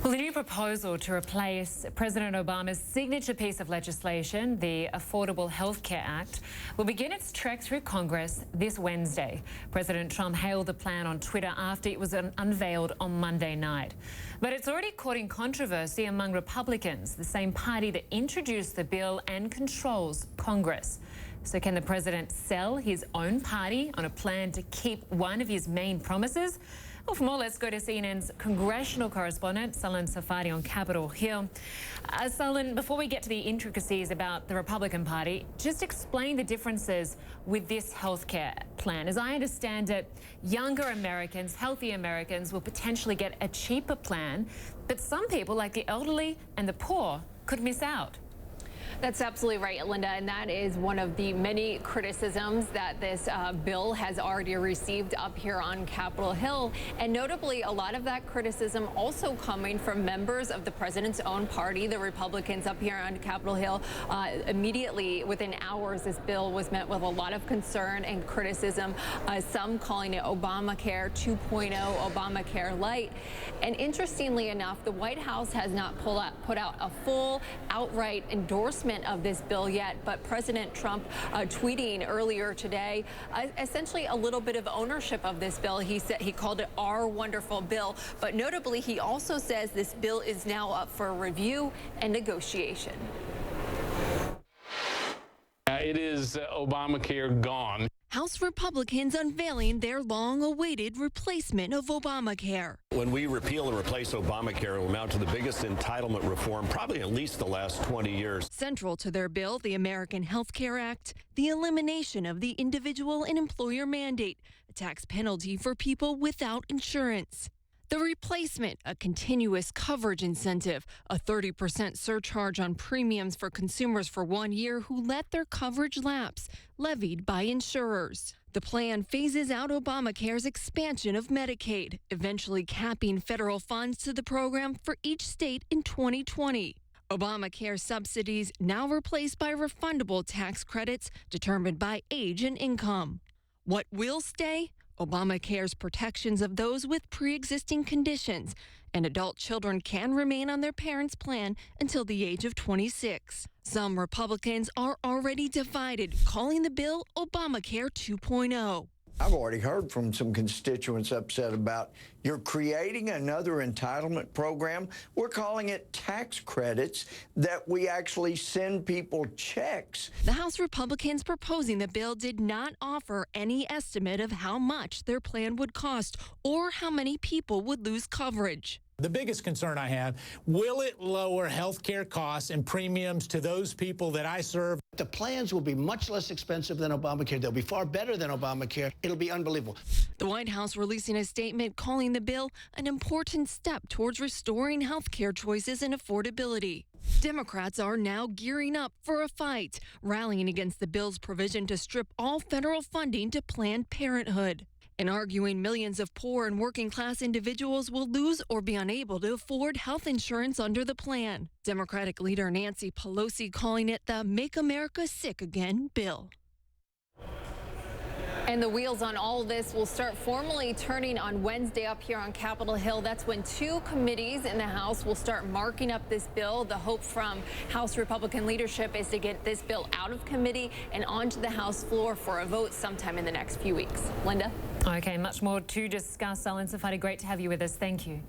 Well, the new proposal to replace President Obama's signature piece of legislation, the Affordable Health Care Act, will begin its trek through Congress this Wednesday. President Trump hailed the plan on Twitter after it was unveiled on Monday night. But it's already causing controversy among Republicans, the same party that introduced the bill and controls Congress. So can the president sell his own party on a plan to keep one of his main promises? Well, for more, let's go to CNN's congressional correspondent, Sunlen Sefaty on Capitol Hill. Sunlen, before we get to the intricacies about the Republican Party, just explain the differences with this healthcare plan. As I understand it, younger Americans, healthy Americans, will potentially get a cheaper plan, but some people, like the elderly and the poor, could miss out. That's absolutely right, Lynda, and that is one of the many criticisms that this bill has already received up here on Capitol Hill. And notably, a lot of that criticism also coming from members of the president's own party, the Republicans up here on Capitol Hill. Immediately within hours, this bill was met with a lot of concern and criticism, some calling it Obamacare 2.0, Obamacare light. And interestingly enough, the White House has not put out a full outright endorsement of this bill yet, but President Trump tweeting earlier today essentially a little bit of ownership of this bill. He called it our wonderful bill, but notably he also says this bill is now up for review and negotiation. It is Obamacare gone. House Republicans unveiling their long-awaited replacement of Obamacare. When we repeal and replace Obamacare, it will amount to the biggest entitlement reform probably at least the last 20 years. Central to their bill, the American Health Care Act, the elimination of the individual and employer mandate, a tax penalty for people without insurance. The replacement, a continuous coverage incentive, a 30% surcharge on premiums for consumers for 1 year who let their coverage lapse, levied by insurers. The plan phases out Obamacare's expansion of Medicaid, eventually capping federal funds to the program for each state in 2020. Obamacare subsidies now replaced by refundable tax credits determined by age and income. What will stay? Obamacare's protections of those with pre-existing conditions, and adult children can remain on their parents' plan until the age of 26. Some Republicans are already divided, calling the bill Obamacare 2.0. I've already heard from some constituents upset about you're creating another entitlement program. We're calling it tax credits that we actually send people checks. The House Republicans proposing the bill did not offer any estimate of how much their plan would cost or how many people would lose coverage. The biggest concern I have, will it lower health care costs and premiums to those people that I serve? The plans will be much less expensive than Obamacare. They'll be far better than Obamacare. It'll be unbelievable. The White House releasing a statement calling the bill an important step towards restoring health care choices and affordability. Democrats are now gearing up for a fight, rallying against the bill's provision to strip all federal funding to Planned Parenthood, and arguing millions of poor and working-class individuals will lose or be unable to afford health insurance under the plan. Democratic leader Nancy Pelosi calling it the Make America Sick Again bill. And the wheels on all of this will start formally turning on Wednesday up here on Capitol Hill. That's when two committees in the House will start marking up this bill. The hope from House Republican leadership is to get this bill out of committee and onto the House floor for a vote sometime in the next few weeks. Lynda? Okay, much more to discuss. Sunlen Sefaty, great to have you with us. Thank you.